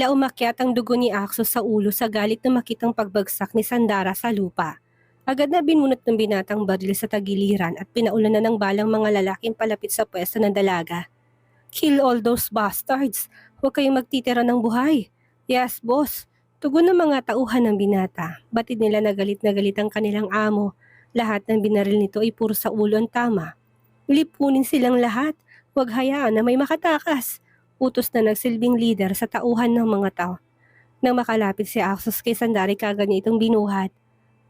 Bigla umakyat ang dugo ni Axos sa ulo sa galit na makitang pagbagsak ni Sandara sa lupa. Agad na binunot ng binatang baril sa tagiliran at pinaulan na ng balang mga lalaking palapit sa pwesto ng dalaga. Kill all those bastards! Huwag kayong magtitira ng buhay! Yes, boss! Tugon ng mga tauhan ng binata. Batid nila na galit ang kanilang amo. Lahat ng binaril nito ay puro sa ulo ang tama. Lipunin silang lahat. Huwag hayaan na may makatakas. Utos na nagsilbing leader sa tauhan ng mga tao. Nang makalapit si Axos kay Sandari kagad niya itong binuhat.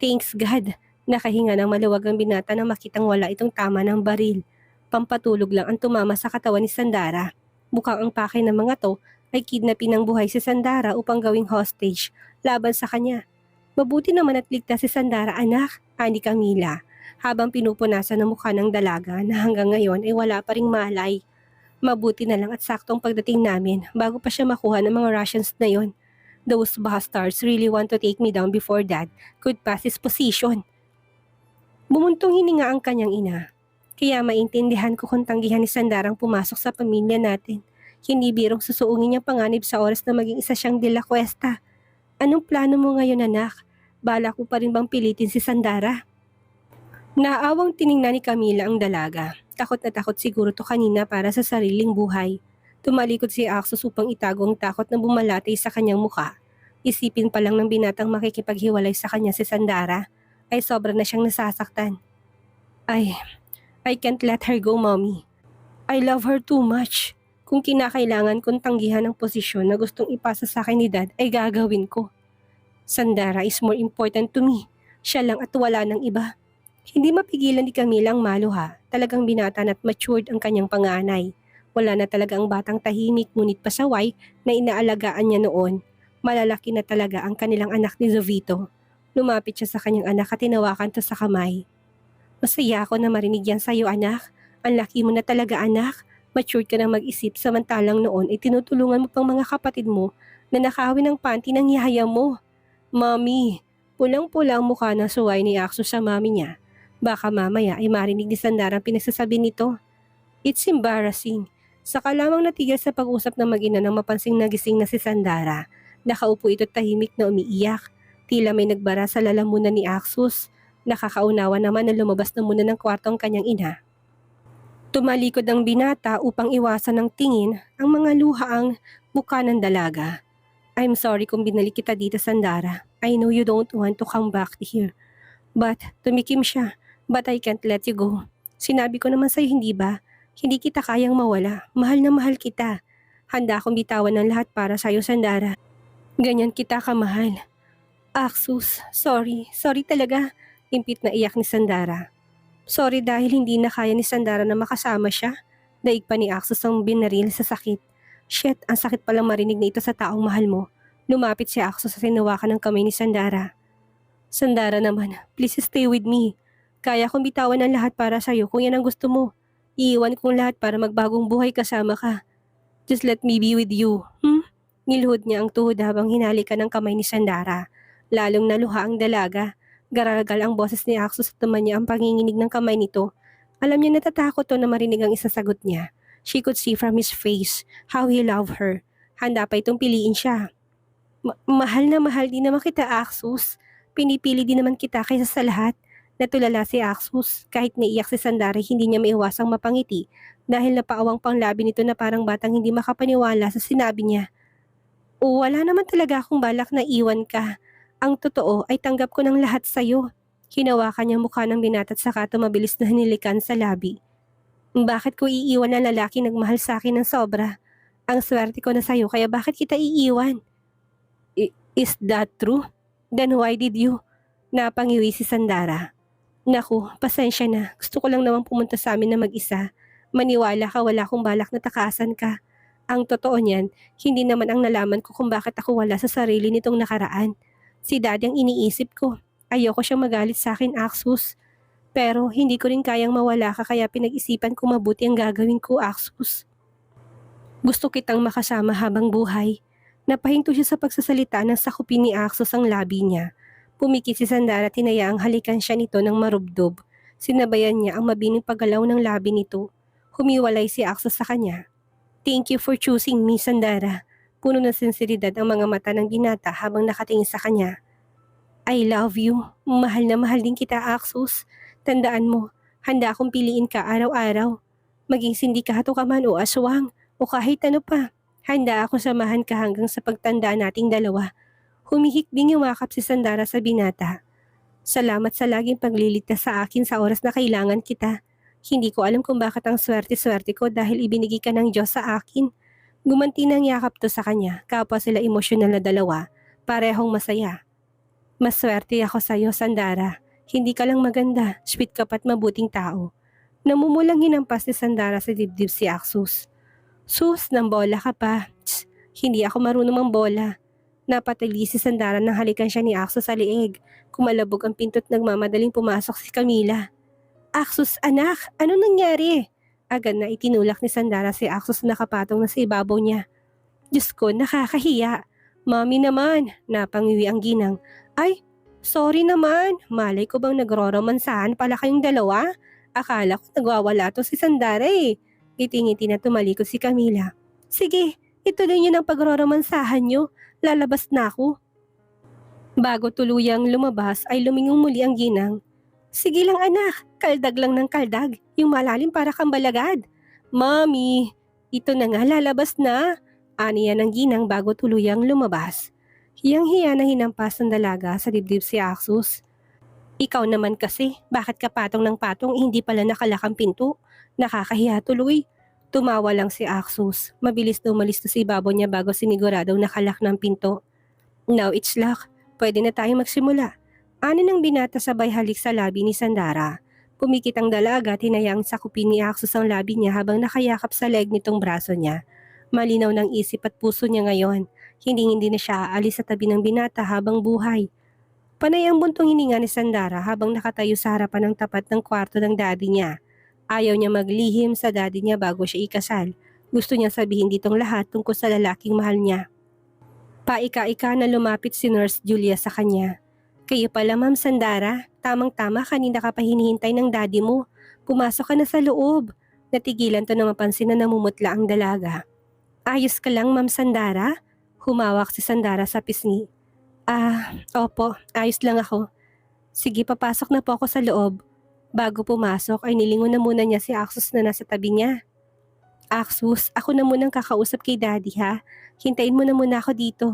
Thanks God! Nakahinga ng maluwag ang binata nang makitang wala itong tama ng baril. Pampatulog lang ang tumama sa katawan ni Sandara. Mukhang ang pakay ng mga to ay kidnapin ng buhay si Sandara upang gawing hostage laban sa kanya. Mabuti naman at ligtas si Sandara, anak, ani Camila, habang pinupunasan ng mukha ng dalaga na hanggang ngayon ay wala pa ring malay. Mabuti na lang at saktong pagdating namin bago pa siya makuha ng mga Russians na yon. Those bastards really want to take me down before Dad could pass his position. Bumuntong hininga ang kanyang ina. Kaya maintindihan ko kung tanggihan ni Sandarang pumasok sa pamilya natin. Hindi birong susuungin niyang panganib sa oras na maging isa siyang de la Cuesta. Anong plano mo ngayon, anak? Bala ko pa rin bang pilitin si Sandara? Naawang tiningnan ni Camila ang dalaga. Takot na takot siguro to kanina para sa sariling buhay. Tumalikod si Axos upang itago ang takot na bumalatay sa kanyang mukha. Isipin pa lang ng binatang makikipaghiwalay sa kanya si Sandara, ay sobra na siyang nasasaktan. I can't let her go, mommy. I love her too much. Kung kinakailangan kong tanggihan ang posisyon na gustong ipasa sa akin ni Dad, ay gagawin ko. Sandara is more important to me. Siya lang at wala ng iba. Hindi mapigilan ni Camila ang maluha. Talagang binata at matured ang kanyang panganay. Wala na talaga ang batang tahimik ngunit pasaway na inaalagaan niya noon. Malalaki na talaga ang kanilang anak ni Jovito. Lumapit siya sa kanyang anak at tinawakan to sa kamay. Masaya ako na marinig yan sa'yo, anak. Ang laki mo na talaga, anak. Matured ka na mag-isip samantalang noon ay tinutulungan mo pang mga kapatid mo na nakawin ng panty ng yaya mo. Mommy, pulang-pula ang mukha ng suway ni Axos sa mami niya. Baka mamaya ay marinig ni Sandara ang pinagsasabi nito. It's embarrassing. Saka lamang natigil sa pag-usap ng mag-ina nang mapansing nagising na si Sandara. Nakaupo ito tahimik na umiiyak. Tila may nagbara sa lalamunan ni Axos. Nakakaunawa naman na lumabas na muna ng kwarto ang kanyang ina. Tumalikod ang binata upang iwasan ng tingin ang mga luhaang buka ng dalaga. I'm sorry kung binalik kita dito, Sandara. I know you don't want to come back here. But tumikim siya. But I can't let you go. Sinabi ko naman sa'yo, hindi ba? Hindi kita kayang mawala. Mahal na mahal kita. Handa akong bitawan ng lahat para sa'yo, Sandara. Ganyan kita kamahal. Axos, sorry. Sorry talaga. Impit na iyak ni Sandara. Sorry dahil hindi na kaya ni Sandara na makasama siya. Daig pa ni Axos ang binaril sa sakit. Shit, ang sakit palang marinig na ito sa taong mahal mo. Lumapit si Axos sa tinawakan ng kamay ni Sandara. Sandara naman, please stay with me. Kaya kong bitawan ng lahat para sa'yo kung yan ang gusto mo. Iiwan kong lahat para magbagong buhay kasama ka. Just let me be with you. Niluhod niya ang tuhod habang hinalikan ng kamay ni Sandara. Lalong naluha ang dalaga. Garagal ang boses ni Axos at naman niya ang panginginig ng kamay nito. Alam niya natatakot to na marinig ang isasagot niya. She could see from his face how he loved her. Handa pa itong piliin siya. Mahal na mahal din naman kita, Axos. Pinipili din naman kita kaysa sa lahat. Natulala si Axos. Kahit naiyak si Sandara, hindi niya maiwasang mapangiti dahil napaawang pang labi nito na parang batang hindi makapaniwala sa sinabi niya. Wala naman talaga akong balak na iwan ka. Ang totoo ay tanggap ko ng lahat sa'yo. Hinawakan niya mukha ng binata at saka mabilis na hinilikan sa labi. Bakit ko iiwan ang lalaki nagmahal sa akin ng sobra? Ang swerte ko na sa'yo kaya bakit kita iiwan? Is that true? Then why did you? Napangiwi si Sandara. Naku, pasensya na. Gusto ko lang naman pumunta sa amin na mag-isa. Maniwala ka, wala akong balak na takasan ka. Ang totoo niyan, hindi naman ang nalaman ko kung bakit ako wala sa sarili nitong nakaraan. Si Daddy ang iniisip ko. Ayoko siyang magalit sa akin, Axos. Pero hindi ko rin kayang mawala ka kaya pinag-isipan ko mabuti ang gagawin ko, Axos. Gusto kitang makasama habang buhay. Napahinto siya sa pagsasalita ng sakupin ni Axos ang labi niya. Pumikit si Sandara at hinayaang halikan siya nito ng marubdob. Sinabayan niya ang mabining paggalaw ng labi nito. Humiwalay si Axos sa kanya. Thank you for choosing me, Sandara. Puno ng sinseridad ang mga mata ng binata habang nakatingin sa kanya. I love you. Mahal na mahal din kita, Axus. Tandaan mo, handa akong piliin ka araw-araw. Maging sindikato ka man o aswang o kahit ano pa. Handa akong samahan ka hanggang sa pagtanda nating dalawa. Humihikbing yumakap si Sandara sa binata. Salamat sa laging pagliligtas sa akin sa oras na kailangan kita. Hindi ko alam kung bakit ang swerte-swerte ko dahil ibinigay ka ng Diyos sa akin. Gumanti ng yakap to sa kanya, kapwa sila emosyonal na dalawa, parehong masaya. Maswerte ako sa iyo, Sandara. Hindi ka lang maganda, sweet ka pa't mabuting tao. Namumulang hinampas ni Sandara sa dibdib si Axus. Sus, nang bola ka pa. Tss, hindi ako marunong mang bola. Napatili si Sandara nang halikan siya ni Axus sa liig. Kumalabog ang pinto't nagmamadaling pumasok si Camila. Axus, anak, ano nangyari? Agad na itinulak ni Sandara si Axus na nakapatong na sa ibabaw niya. Diyos ko, nakakahiya. Mami naman, napangiwi ang ginang. Ay, sorry naman. Malay ko bang nagroromansahan pala kayong dalawa? Akala ko nagwawala to si Sandara eh. Ngiti-ngiti na tumalikod si Camila. Sige, ituloy niyo ng pagroromansahan niyo. Lalabas na ako. Bago tuluyang lumabas ay lumingon muli ang ginang. Sige lang anak, kaldag lang ng kaldag. Yung malalim para kang balagad. Mami, ito na nga lalabas na. Aniya ng ginang bago tuluyang lumabas. Hiyang-hiya na hinampas ng dalaga sa dibdib si Axus. Ikaw naman kasi, bakit ka patong ng patong hindi pala nakalakang pinto? Nakakahiya tuloy. Tumawa lang si Axus. Mabilis na umalis na sa ibabaw niya bago siniguradong nakalak ng pinto. Now it's lock. Pwede na tayong magsimula. Ani ng binata sabay halik sa labi ni Sandara. Pumikit ang dalaga at hinayang sakupin ni Axus ang labi niya habang nakayakap sa leg nitong braso niya. Malinaw ng isip at puso niya ngayon. Hindi na siya aalis sa tabi ng binata habang buhay. Panay ang buntong hininga ni Sandara habang nakatayo sa harapan ng tapat ng kwarto ng daddy niya. Ayaw niya maglihim sa daddy niya bago siya ikasal. Gusto niya sabihin ditong lahat tungkol sa lalaking mahal niya. Paika-ika na lumapit si Nurse Julia sa kanya. Kayo pala Ma'am Sandara, tamang-tama kanina ka pa hinihintay ng daddy mo. Pumasok ka na sa loob. Natigilan to na mapansin na namumutla ang dalaga. Ayos ka lang Ma'am Sandara? Humawak si Sandara sa pisngi. Opo, ayos lang ako. Sige, papasok na po ako sa loob. Bago pumasok ay nilingon na muna niya si Axus na nasa tabi niya. Axus, ako na munang kakausap kay daddy ha. Hintayin mo na muna ako dito.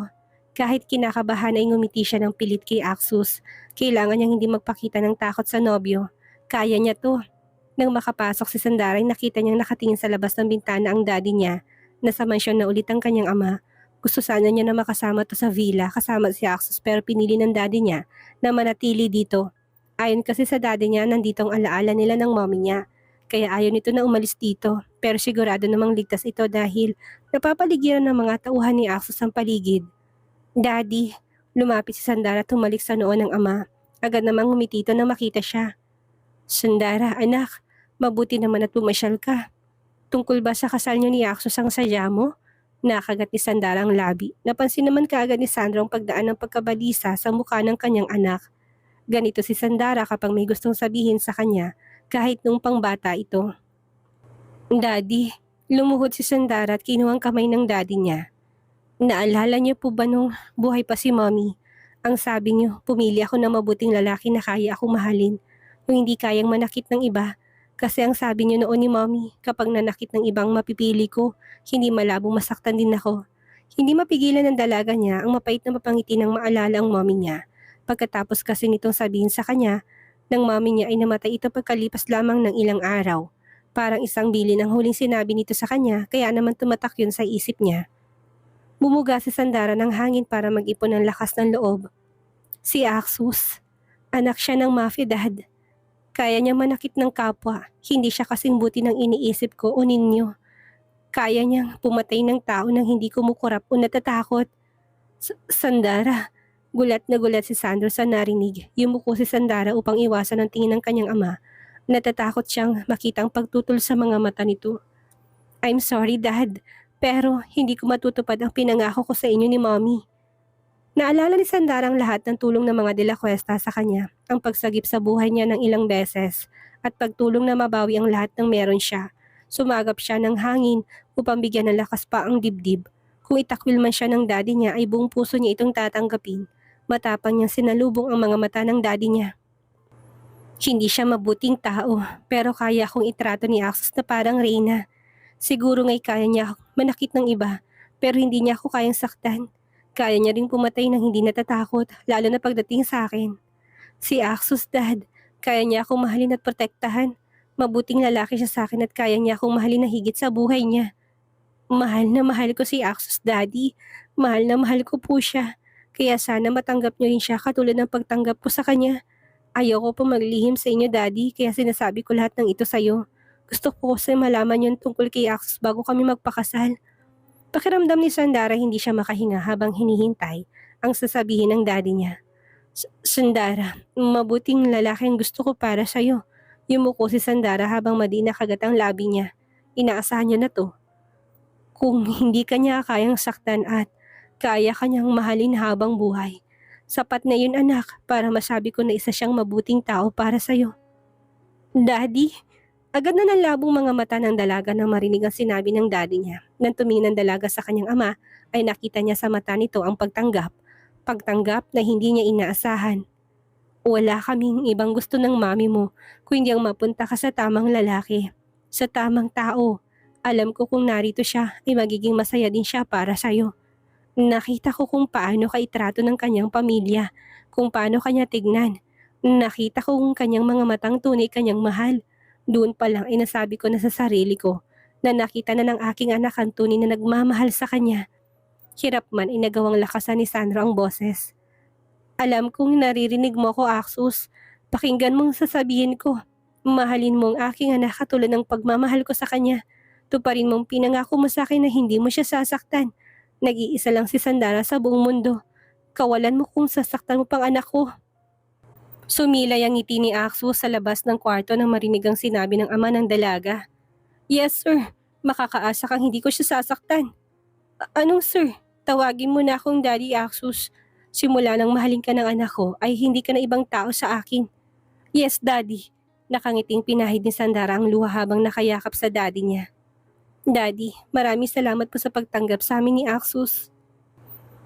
Kahit kinakabahan ay ngumiti siya ng pilit kay Axus. Kailangan niyang hindi magpakita ng takot sa nobyo. Kaya niya to. Nang makapasok si Sandara ay nakita niyang nakatingin sa labas ng bintana ang daddy niya. Nasa mansyon na ulit ang kanyang ama. Gusto sana niya na makasama to sa villa kasama si Axus pero pinili ng daddy niya na manatili dito. Ayon kasi sa daddy niya nandito ang alaala nila ng mommy niya. Kaya ayaw nito na umalis dito pero sigurado namang ligtas ito dahil napapaligiran ng mga tauhan ni Axus ang paligid. Daddy, lumapit si Sandara tumalik sa noo ng ama. Agad namang ngumiti ito na makita siya. Sandara, anak, mabuti naman at pumasyal ka. Tungkol ba sa kasal niyo ni Axus ang sadya mo? Nakagat ni Sandara ang labi. Napansin naman kaagad ni Sandra ang pagdaan ng pagkabalisa sa mukha ng kanyang anak. Ganito si Sandara kapag may gustong sabihin sa kanya kahit nung pangbata ito. Daddy, lumuhod si Sandara at kinuha ang kamay ng daddy niya. Naalala niyo po ba nung buhay pa si mommy? Ang sabi niyo, pumili ako ng mabuting lalaki na kaya akong mahalin. Kung hindi kayang manakit ng iba. Kasi ang sabi niyo noon ni mommy, kapag nanakit ng ibang mapipili ko, hindi malabong masaktan din ako. Hindi mapigilan ng dalaga niya ang mapait na mapangiti ng maalala ang mommy niya. Pagkatapos kasi nitong sabihin sa kanya, ng mommy niya ay namatay ito pagkalipas lamang ng ilang araw. Parang isang bilin ang huling sinabi nito sa kanya kaya naman tumatak yun sa isip niya. Bumuga si Sandara ng hangin para mag-ipon ng lakas ng loob. Si Axus, anak siya ng mafia dad. Kaya niya manakit ng kapwa, hindi siya kasing buti ng iniisip ko o ninyo. Kaya niyang pumatay ng tao nang hindi kumukurap o natatakot. Sandara, gulat na gulat si Sandro sa narinig. Yumuko si Sandara upang iwasan ang tingin ng kanyang ama. Natatakot siyang makitang pagtutol sa mga mata nito. I'm sorry dad, pero hindi ko matutupad ang pinangako ko sa inyo ni mommy. Naalala ni Sandara ang lahat ng tulong ng mga De La Cuesta sa kanya, ang pagsagip sa buhay niya ng ilang beses, at pagtulong na mabawi ang lahat ng meron siya. Sumagap siya ng hangin upang bigyan ng lakas pa ang dibdib. Kung itakwil man siya ng daddy niya ay buong puso niya itong tatanggapin. Matapang niyang sinalubong ang mga mata ng daddy niya. Hindi siya mabuting tao, pero kaya akong itrato ni Axos na parang reyna. Siguro nga'y kaya niya akong manakit ng iba, pero hindi niya ako kayang saktan. Kaya niya rin pumatay ng hindi natatakot, lalo na pagdating sa akin. Si Axos, Dad, kaya niya akong mahalin at protektahan. Mabuting lalaki siya sa akin at kaya niya akong mahalin na higit sa buhay niya. Mahal na mahal ko si Axos, Daddy. Mahal na mahal ko po siya. Kaya sana matanggap niyo rin siya katulad ng pagtanggap ko sa kanya. Ayoko po maglihim sa inyo, Daddy, kaya sinasabi ko lahat ng ito sa'yo. Gusto ko kasi malaman yun tungkol kay Axos bago kami magpakasal. Pakiramdam ni Sandara hindi siya makahinga habang hinihintay ang sasabihin ng daddy niya. Sandara, mabuting lalaki ang gusto ko para sa'yo. Yumuko si Sandara habang madi nakagat ang labi niya. Inaasahan niya na to. Kung hindi ka niya kayang saktan at kaya kanyang mahalin habang buhay, sapat na yun anak para masabi ko na isa siyang mabuting tao para sa'yo. Daddy, agad na nalabong mga mata ng dalaga nang marinig ang sinabi ng daddy niya. Nang tumingin ang dalaga sa kanyang ama, ay nakita niya sa mata nito ang pagtanggap. Pagtanggap na hindi niya inaasahan. Wala kaming ibang gusto ng mami mo, kundi ang mapunta ka sa tamang lalaki. Sa tamang tao. Alam ko kung narito siya, ay magiging masaya din siya para sa'yo. Nakita ko kung paano ka itrato ng kanyang pamilya, kung paano kanya tignan. Nakita ko kung kanyang mga matang tunay kanyang mahal. Doon pa lang ay nasabi ko na sa sarili ko na nakita na ng aking anak ang tunay na nagmamahal sa kanya. Hirap man ay nagawang lakasan ni Sandro ang boses. Alam kong naririnig mo ko, Axos. Pakinggan mong sasabihin ko. Mahalin mo ang aking anak katulad ng pagmamahal ko sa kanya. Tuparin mong pinangako mo sa akin na hindi mo siya sasaktan. Nag-iisa lang si Sandara sa buong mundo. Kawalan mo kung sasaktan mo pang anak ko. Sumilay ang ngiti ni Axos sa labas ng kwarto nang marinig ang sinabi ng ama ng dalaga. Yes sir, makakaasa kang hindi ko siya sasaktan. Anong sir? Tawagin mo na akong Daddy Axos. Simula nang mahalin ka ng anak ko ay hindi ka na ibang tao sa akin. Yes Daddy. Nakangiting pinahid ni Sandara ang luha habang nakayakap sa daddy niya. Daddy, maraming salamat po sa pagtanggap sa amin ni Axos.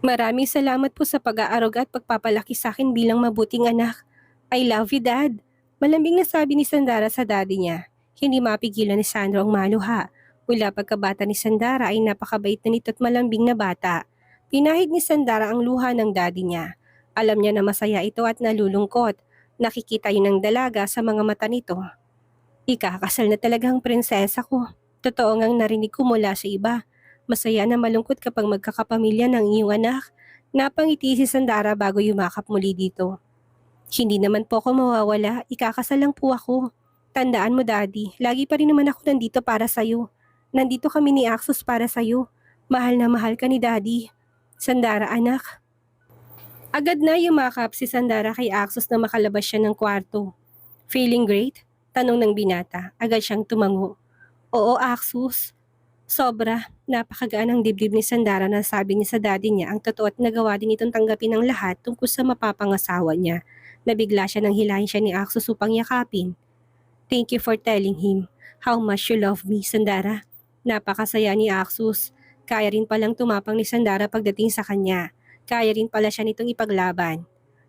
Maraming salamat po sa pag-aaruga at pagpapalaki sa akin bilang mabuting anak. I love you, Dad. Malambing na sabi ni Sandara sa daddy niya. Hindi mapigilan ni Sandro ang maluha. Mula pagkabata ni Sandara ay napakabait na nito at malambing na bata. Pinahid ni Sandara ang luha ng daddy niya. Alam niya na masaya ito at nalulungkot. Nakikita yun ng dalaga sa mga mata nito. Ikakasal na talagang prinsesa ko. Totoo ngang narinig ko mula sa iba. Masaya na malungkot kapag magkakapamilya ng iyong anak. Napangiti si Sandara bago yumakap muli dito. Hindi naman po ako mawawala, ikakasal lang po ako. Tandaan mo daddy, lagi pa rin naman ako nandito para sa'yo. Nandito kami ni Axos para sa'yo. Mahal na mahal ka ni daddy. Sandara anak. Agad na yumakap si Sandara kay Axos na makalabas siya ng kwarto. Feeling great? Tanong ng binata. Agad siyang tumango. Oo, Axos. Sobra, napakagaan ang dibdib ni Sandara na sabi niya sa daddy niya ang totoo at nagawa din itong tanggapin ng lahat tungkol sa mapapangasawa niya. Nabigla siya nang hilahin siya ni Axos upang yakapin. Thank you for telling him how much you love me, Sandara. Napakasaya ni Axos. Kaya rin palang tumapang ni Sandara pagdating sa kanya. Kaya rin pala siya nitong ipaglaban.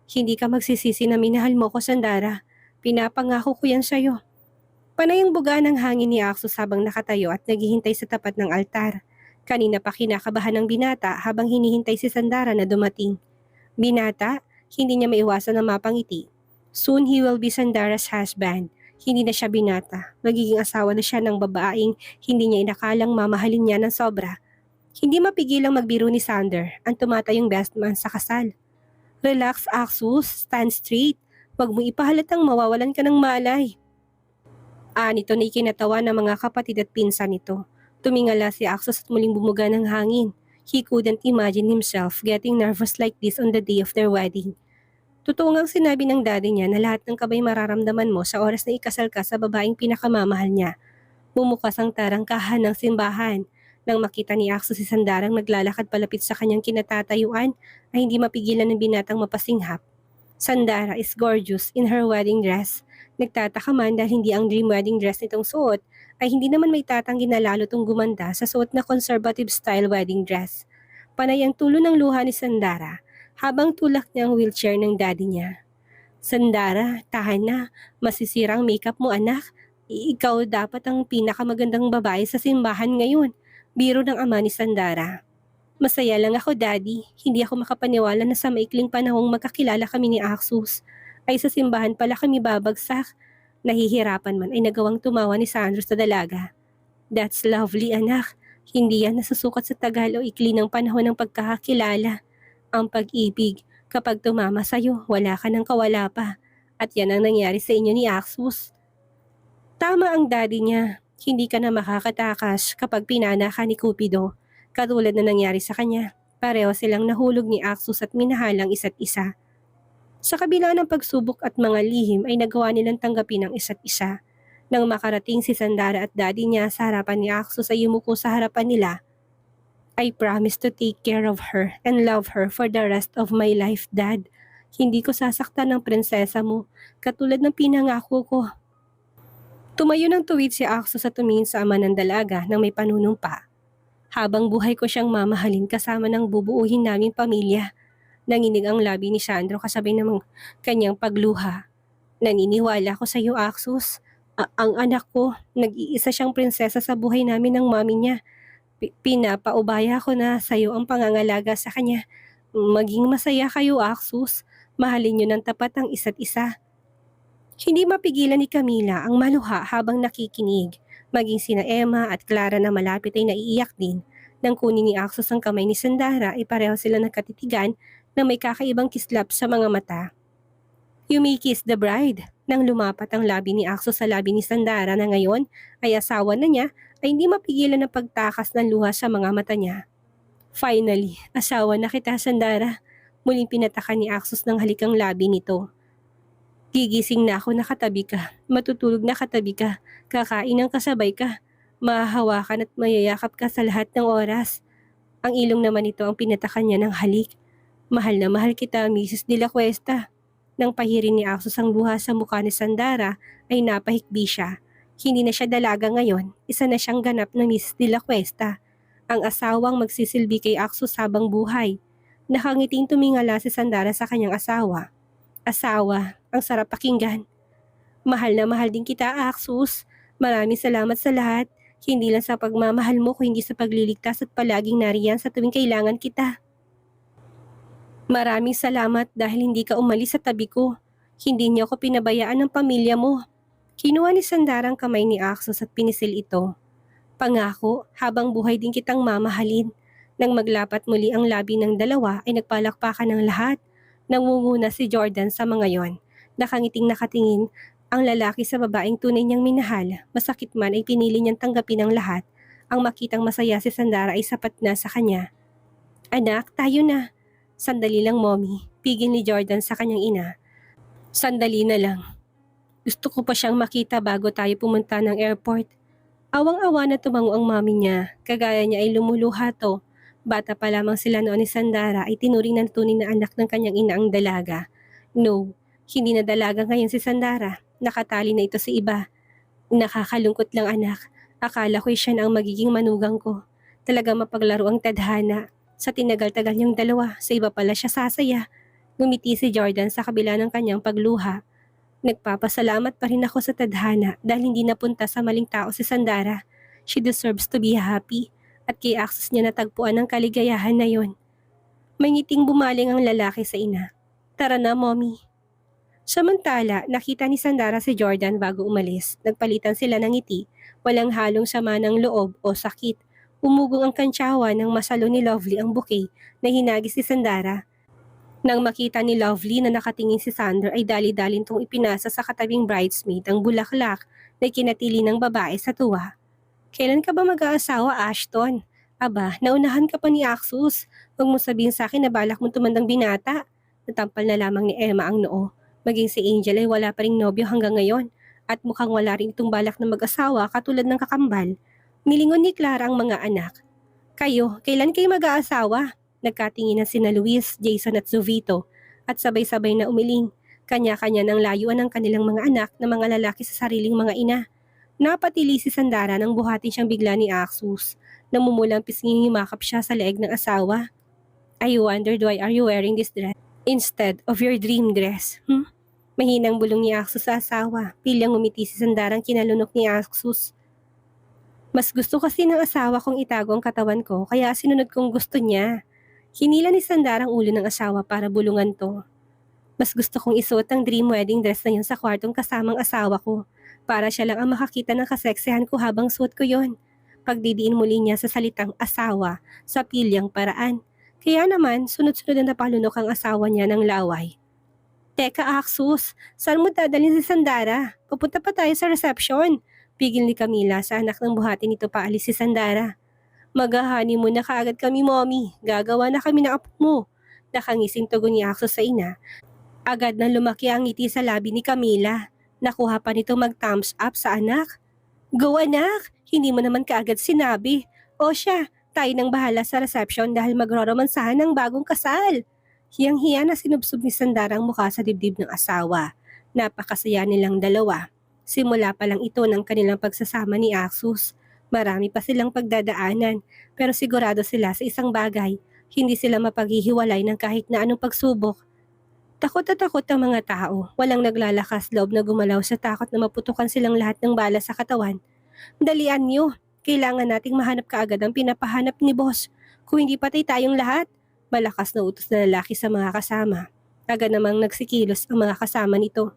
Hindi ka magsisisi na minahal mo ko, Sandara. Pinapangako ko yan sa'yo. Panay ang buga ng hangin ni Axos habang nakatayo at naghihintay sa tapat ng altar. Kanina pa kinakabahan ng binata habang hinihintay si Sandara na dumating. Binata, hindi niya maiwasan na mapangiti. Soon he will be Sandara's husband. Hindi na siya binata. Magiging asawa na siya ng babaeng hindi niya inakalang mamahalin niya ng sobra. Hindi mapigilang magbiro ni Sander, ang tumatayong best man sa kasal. Relax, Axos. Stand straight. Huwag mo ipahalatang mawawalan ka ng malay. Nito na ikinatawa ng mga kapatid at pinsan nito. Tumingala si Axos at muling bumuga ng hangin. He couldn't imagine himself getting nervous like this on the day of their wedding. Totoo ngang sinabi ng daddy niya na lahat ng kabay mararamdaman mo sa oras na ikasal ka sa babaeng pinakamamahal niya. Bumukas ang tarangkahan ng simbahan. Nang makita ni Axos si Sandarang naglalakad palapit sa kanyang kinatatayuan, ay hindi mapigilan ng binatang mapasinghap. Sandara is gorgeous in her wedding dress. Nagtataka man dahil hindi ang dream wedding dress nitong suot ay hindi naman may tatanggi na lalo tong gumanda sa suot na conservative style wedding dress. Panay ang tulo ng luha ni Sandara habang tulak niya ang wheelchair ng daddy niya. Sandara, tahan na. Masisirang makeup mo anak. Ikaw dapat ang pinakamagandang babae sa simbahan ngayon. Biro ng ama ni Sandara. Masaya lang ako daddy. Hindi ako makapaniwala na sa maikling panahong magkakilala kami ni Axus. Ay sa simbahan pala kami babagsak. Nahihirapan man ay nagawang tumawa ni Sandro sa dalaga. That's lovely anak. Hindi yan nasusukat sa tagal o ikli ng panahon ng pagkakakilala. Ang pag-ibig, kapag tumama sa'yo, wala ka nang kawala pa. At yan ang nangyari sa inyo ni Axus. Tama ang daddy niya. Hindi ka na makakatakas kapag pinana ka ni Cupido. Katulad na nangyari sa kanya. Pareho silang nahulog ni Axus at minahalang isa't isa. Sa kabila ng pagsubok at mga lihim ay nagawa nilang tanggapin ang isa't isa. Nang makarating si Sandara at daddy niya sa harapan ni Axus ay yumuko sa harapan nila. I promise to take care of her and love her for the rest of my life, Dad. Hindi ko sasaktan ng prinsesa mo, katulad ng pinangako ko. Tumayo ng tuwid si Axus at tumingin sa ama ng dalaga nang may panunumpa. Habang buhay ko siyang mamahalin kasama ng bubuuhin naming pamilya. Nanginig ang labi ni Sandro kasabay ng kanyang pagluha. Naniniwala ko sa iyo, Axus. Ang anak ko, nag-iisa siyang prinsesa sa buhay namin ng mami niya. Pinapaubaya ko na sa iyo ang pangangalaga sa kanya. Maging masaya kayo, Axus. Mahalin niyo ng tapat ang isa't isa. Hindi mapigilan ni Camila ang maluha habang nakikinig. Maging sina Emma at Clara na malapit ay naiiyak din. Nang kunin ni Axus ang kamay ni Sandara ay pareho sila nagkatitigan na may kakaibang kislap sa mga mata. You may kiss the bride. Nang lumapat ang labi ni Axus sa labi ni Sandara na ngayon ay asawa na niya, ay hindi mapigilan ng pagtakas ng luha sa mga mata niya. Finally, asawa na kita, Sandara. Muling pinatakan ni Axus ng halikang labi nito. Gigising na ako, nakatabi ka. Matutulog na katabi ka. Kakain ng kasabay ka. Mahahawakan at mayayakap ka sa lahat ng oras. Ang ilong naman ito ang pinatakan niya ng halik. Mahal na mahal kita, Mrs. De La Cuesta. Nang pahirin ni Axus ang luha sa mukha ni Sandara ay napahikbi siya. Hindi na siya dalaga ngayon, isa na siyang ganap na Mrs. De La Cuesta. Ang asawang magsisilbi kay Axus habang buhay. Nakangiting tumingala si Sandara sa kanyang asawa. Asawa, ang sarap pakinggan. Mahal na mahal din kita, Axus. Maraming salamat sa lahat. Hindi lang sa pagmamahal mo kundi sa pagliligtas at palaging nariyan sa tuwing kailangan kita. Maraming salamat dahil hindi ka umalis sa tabi ko. Hindi niyo ako pinabayaan ng pamilya mo. Kinuha ni Sandara ang kamay ni Axus at pinisil ito. Pangako, habang buhay din kitang mamahalin. Nang maglapat muli ang labi ng dalawa ay nagpalakpakan ng lahat. Nangunguna si Jordan sa mga yon. Nakangiting nakatingin ang lalaki sa babaeng tunay niyang minahal. Masakit man ay pinili niyang tanggapin ang lahat. Ang makitang masaya si Sandara ay sapat na sa kanya. Anak, tayo na. Sandali lang, Mommy. Pigil ni Jordan sa kanyang ina. Sandali na lang. Gusto ko pa siyang makita bago tayo pumunta ng airport. Awang-awa na tumango ang mami niya. Kagaya niya ay lumuluha to. Bata pa lamang sila noon ni Sandara ay tinuring ng tunay na anak ng kanyang ina ang dalaga. No, hindi na dalaga ngayon si Sandara. Nakatali na ito sa iba. Nakakalungkot lang anak. Akala ko'y siya na ang magiging manugang ko. Talaga mapaglaro ang tadhana. Sa tinagal-tagal niyang dalawa, sa iba pala siya sasaya. Ngumiti si Jordan sa kabila ng kanyang pagluha. Nagpapasalamat pa rin ako sa tadhana dahil hindi napunta sa maling tao si Sandara. She deserves to be happy at kay Axus niya natagpuan ang kaligayahan na yon. May ngiting bumaling ang lalaki sa ina. Tara na, Mommy. Samantala, nakita ni Sandara si Jordan bago umalis. Nagpalitan sila ng ngiti, walang halong sama ng loob o sakit. Umugong ang kantsawa nang masalo ni Lovely ang bouquet na hinagis ni Sandara. Nang makita ni Lovely na nakatingin si Sander ay dali-dalin tong ipinasa sa katabing bridesmaid ang bulaklak na kinatili ng babae sa tuwa. Kailan ka ba mag-aasawa, Ashton? Aba, naunahan ka pa ni Axus. Huwag mo sabihin sa akin na balak mong tumandang binata. Natampal na lamang ni Emma ang noo. Maging si Angel ay wala pa ring nobyo hanggang ngayon at mukhang wala rin itong balak na mag-asawa katulad ng kakambal. Nilingon ni Clara ang mga anak. Kayo, kailan kayo mag-aasawa? Nagkatinginan sina Luis, Jason at Zovito at sabay-sabay na umiling. Kanya-kanya ng layuan ng kanilang mga anak na mga lalaki sa sariling mga ina. Napatili si Sandara nang buhatin siyang bigla ni Axus. Namumulang pisnging himakap siya sa leeg ng asawa. I wondered why are you wearing this dress instead of your dream dress, hmm? Mahinang bulong ni Axus sa asawa. Pilyang umiti si Sandarang kinalunok ni Axus. Mas gusto kasi ng asawa kong itago ang katawan ko kaya sinunod kong gusto niya. Hinila ni Sandara ang ulo ng asawa para bulungan to. Mas gusto kong isuot ang dream wedding dress na yun sa kwartong kasamang asawa ko. Para siya lang ang makakita ng kaseksihan ko habang suot ko yon. Pagdidiin muli niya sa salitang asawa sa pilyang paraan. Kaya naman, sunod-sunod na napalunok ang asawa niya ng laway. Teka Axus, saan mo dadalhin si Sandara? Pupunta pa tayo sa reception. Pigil ni Camila sa anak ng buhati nito paalis si Sandara. Mag-honeymoon na kaagad kami, mommy. Gagawa na kami ng apo mo. Nakangising tugon ni Axus sa ina. Agad na lumaki ang ngiti sa labi ni Camila. Nakuha pa nito mag-thumbs up sa anak. Go anak, hindi mo naman kaagad sinabi. O siya, tayo nang bahala sa reception dahil magroromansahan ng bagong kasal. Hiyang-hiya na sinubsob ni Sandara ang mukha sa dibdib ng asawa. Napakasaya nilang dalawa. Simula pa lang ito ng kanilang pagsasama ni Axus. Marami pa silang pagdadaanan pero sigurado sila sa isang bagay. Hindi sila mapaghihiwalay ng kahit na anong pagsubok. Takot na takot ang mga tao. Walang naglalakas loob na gumalaw sa takot na maputukan silang lahat ng bala sa katawan. Dalian niyo. Kailangan nating mahanap kaagad ang pinapahanap ni boss. Kung hindi patay tayong lahat. Malakas na utos na lalaki sa mga kasama. Agad namang nagsikilos ang mga kasama nito.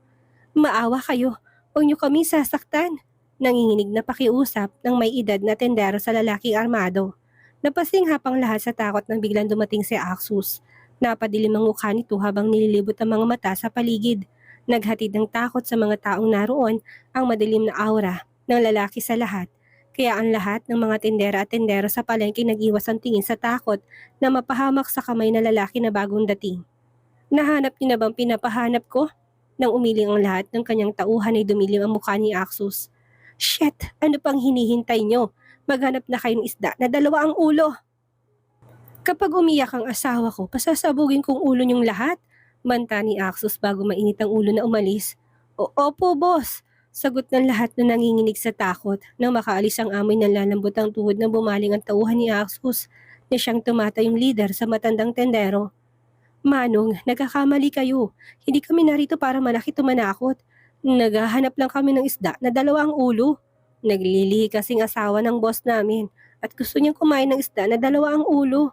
Maawa kayo. Huwag niyo kami sasaktan. Nanginginig na pakiusap ng may edad na tendero sa lalaking armado. Napasinghap ang lahat sa takot nang biglang dumating si Axus. Napadilim ang mukha nito habang nililibot ang mga mata sa paligid. Naghatid ng takot sa mga taong naroon ang madilim na aura ng lalaki sa lahat. Kaya ang lahat ng mga tendera at tendero sa palengke nag-iwas ang tingin sa takot na mapahamak sa kamay na lalaki na bagong dating. Nahanap niyo na bang pinapahanap ko? Nang umiling ang lahat ng kanyang tauhan ay dumilim ang mukha ni Axus. Shit! Ano pang hinihintay niyo? Maghanap na kayong isda na dalawa ang ulo. Kapag umiyak ang asawa ko, pasasabugin kong ulo niyong lahat. Banta ni Axus bago mainit ang ulo na umalis. Opo, boss. Sagot ng lahat na nanginginig sa takot. Nang makaalis ang amoy ng lalambot ang tuhod na bumaling ang tauhan ni Axus na siyang tumatayong leader sa matandang tendero. Manong, nagkakamali kayo. Hindi kami narito para manakit o manakot. Naghahanap lang kami ng isda na dalawa ang ulo. Naglilihi kasing asawa ng boss namin at gusto niyang kumain ng isda na dalawa ang ulo.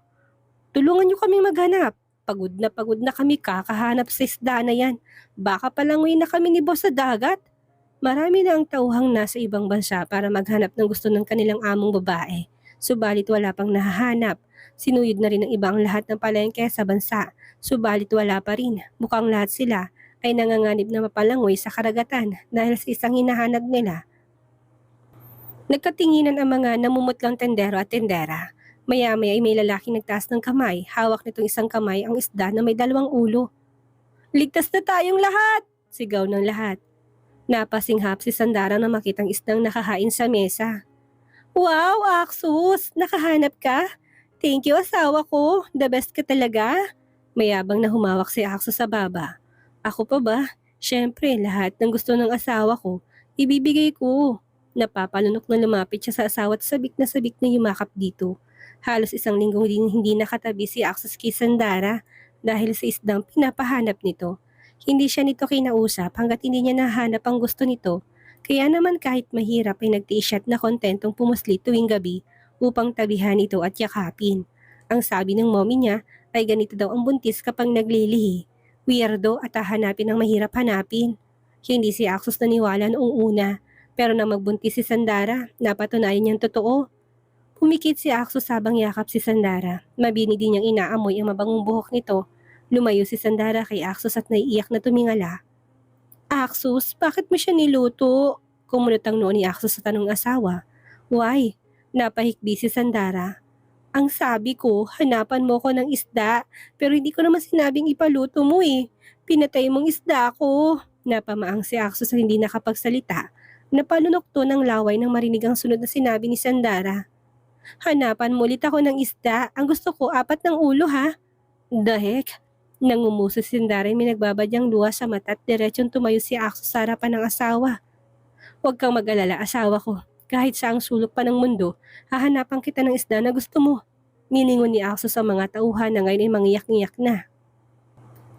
Tulungan niyo kami maghanap. Pagod na kami kakahanap sa isda na yan. Baka palangoy na kami ni boss sa dagat. Marami na ang tauhang nasa ibang bansa para maghanap ng gusto ng kanilang among babae. Subalit wala pang nahahanap. Sinuyod na rin ng iba ang lahat ng palengke sa bansa. Subalit wala pa rin. Mukhang lahat sila ay nanganganib na mapalangoy sa karagatan dahil sa isang hinahanap nila. Nagkatinginan ang mga namumutlang tendero at tendera. Maya-maya ay may lalaking nagtaas ng kamay. Hawak nitong isang kamay ang isda na may dalawang ulo. Ligtas na tayong lahat! Sigaw ng lahat. Napasinghap si Sandara na makitang isdang nakahain sa mesa. Wow, Axus! Nakahanap ka? Thank you, asawa ko. The best ka talaga. Mayabang na humawak si Axus sa baba. Ako pa ba? Siyempre, lahat ng gusto ng asawa ko, ibibigay ko. Napapalunok na lumapit siya sa asawa at sabik na yumakap dito. Halos isang linggong din hindi nakatabi si Axus kay Sandara dahil sa isdang pinapahanap nito. Hindi siya nito kinausap hanggat hindi niya nahanap ang gusto nito. Kaya naman kahit mahirap ay nagtiis siya at na kontentong pumusli tuwing gabi upang tabihan ito at yakapin. Ang sabi ng mommy niya ay ganito daw ang buntis kapag naglilihi. Weirdo at hahanapin ang mahirap hanapin. Hindi si Axus naniwala noong una, pero nang magbuntis si Sandara, napatunayan niyang totoo. Pumikit si Axus habang yakap si Sandara. Mabini din niyang inaamoy ang mabangong buhok nito. Lumayo si Sandara kay Axus at naiiyak na tumingala. Axus, bakit mo siya niluto? Kumunot ang noo ni Axus sa tanong asawa. Why? Napahikbi si Sandara. Ang sabi ko, hanapan mo ko ng isda, pero hindi ko naman sinabing ipaluto mo eh. Pinatay mong isda ko. Napamaang si Axus na hindi nakapagsalita. Napalunok to ng laway nang marinig ang sunod na sinabi ni Sandara. Hanapan mo ulit ako ng isda. Ang gusto ko, 4 ng ulo ha. The heck? Nangumuso si Sandara ay may nagbabadyang luha sa mata at diretsong tumayo si Axus sa harapan ng asawa. Huwag kang mag-alala, asawa ko. Kahit sa ang sulok pa ng mundo, hahanapan kita ng isda na gusto mo. Nilingon ni Akso sa mga tauhan na ngayon ay mangiyak-ngiyak na.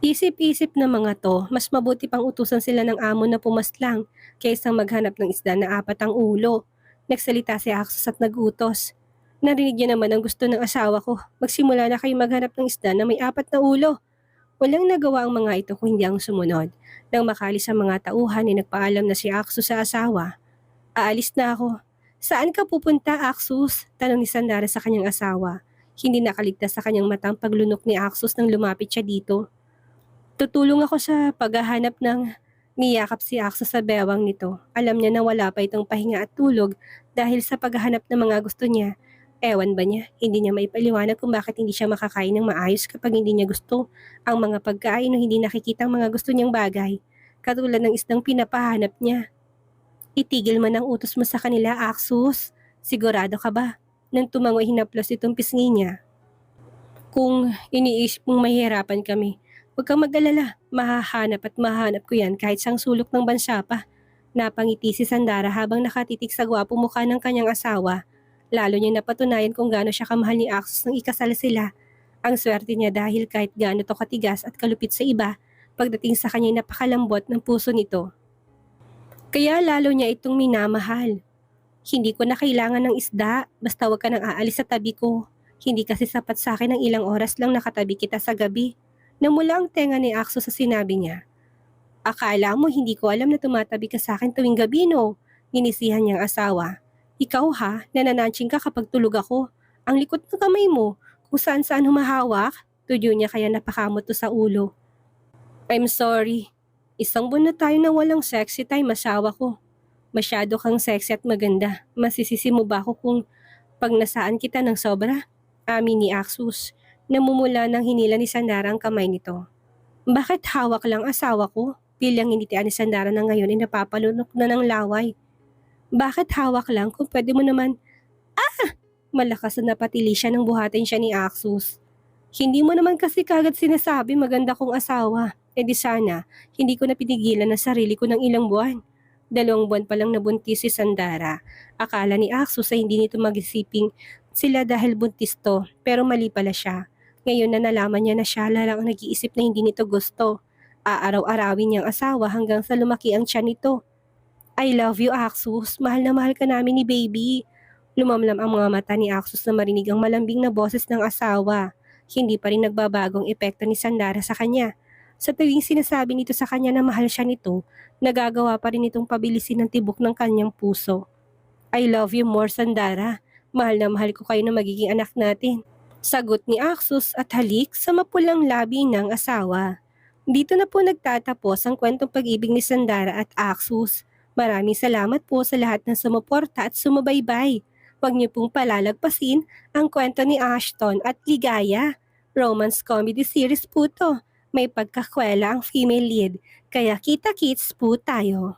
Isip-isip na mga to, mas mabuti pang utusan sila ng amo na pumaslang kaysa maghanap ng isda na apat ang ulo. Nagsalita si Aksos at nagutos. Narinig niya naman ang gusto ng asawa ko. Magsimula na kayo maghanap ng isda na may apat na ulo. Walang nagawa ang mga ito kung hindi ang sumunod. Nang makalis ang mga tauhan ay nagpaalam na si Aksos sa asawa. Aalis na ako. Saan ka pupunta, Aksos? Tanong ni Sandara sa kanyang asawa. Hindi nakaligtas sa kanyang matang paglunok ni Aksos nang lumapit siya dito. Tutulong ako sa paghahanap ng niyakap si Aksos sa bewang nito. Alam niya na wala pa itong pahinga at tulog dahil sa paghahanap ng mga gusto niya. Ewan ba niya, hindi niya maipaliwanag kung bakit hindi siya makakain ng maayos kapag hindi niya gusto ang mga pagkain o hindi nakikita ang mga gusto niyang bagay. Katulad ng isdang pinapahanap niya. Itigil man ang utos mo sa kanila, Aksos. Sigurado ka ba? Nang tumango hinaplos itong pisngi niya. Kung iniisip mong mahihirapan kami, huwag kang mag-alala. Mahahanap at mahanap ko yan kahit sang sulok ng bansa pa. Napangiti si Sandara habang nakatitig sa gwapong mukha ng kanyang asawa. Lalo niya napatunayan kung gaano siya kamahal ni Aksos nang ikasal sila. Ang swerte niya dahil kahit gaano to katigas at kalupit sa iba, pagdating sa kanya ay napakalambot ng puso nito. Kaya lalo niya itong minamahal. Hindi ko na kailangan ng isda, basta wag ka nang aalis sa tabi ko. Hindi kasi sapat sa akin ang ilang oras lang nakatabi kita sa gabi. Namula ang tenga ni Akso sa sinabi niya. Akala mo hindi ko alam na tumatabi ka sa akin tuwing gabi, no? Ninisihan niyang asawa. Ikaw ha, nanananching ka kapag tulog ako. Ang likot ng kamay mo, kung saan-saan humahawak. Tudyo niya kaya napakamot to sa ulo. I'm sorry. Isang buwan na tayo na walang sexy time, asawa ko. Masyado kang sexy at maganda. Masisisi mo ba ako kung pag nasaan kita ng sobra? Amin ni Aksos. Namumula ng hinila ni Sandara ang kamay nito. Bakit hawak lang asawa ko? Bilang initian ni Sandara na ngayon ay napapalunok na ng laway. Bakit hawak lang kung pwede mo naman? Malakas na napatili siya nang buhatin siya ni Aksos. Hindi mo naman kasi kagad sinasabi maganda kong asawa. E di sana, hindi ko na pinigilan ang sarili ko ng ilang buwan. 2 buwan pa lang nabuntis si Sandara. Akala ni Aksos ay hindi nito mag-isiping sila dahil buntis to, pero mali pala siya. Ngayon na nalaman niya na siya lang ang nag-iisip na hindi nito gusto. Aaraw-arawin niyang asawa hanggang sa lumaki ang tiyan nito. I love you, Aksos. Mahal na mahal ka namin ni baby. Lumamlam ang mga mata ni Aksos na marinig ang malambing na boses ng asawa. Hindi pa rin nagbabagong epekto ni Sandara sa kanya. Sa tuwing sinasabi nito sa kanya na mahal siya nito, nagagawa pa rin itong pabilisin ng tibok ng kanyang puso. I love you more, Sandara. Mahal na mahal ko kayo na magiging anak natin. Sagot ni Aksos at halik sa mapulang labi ng asawa. Dito na po nagtatapos ang kwentong pag-ibig ni Sandara at Aksos. Maraming salamat po sa lahat ng sumuporta at sumabaybay. Huwag niyo pong palalagpasin ang kwento ni Ashton at Ligaya. Romance comedy series po to. May pagkakwela ang female lead, kaya kita-kits po tayo.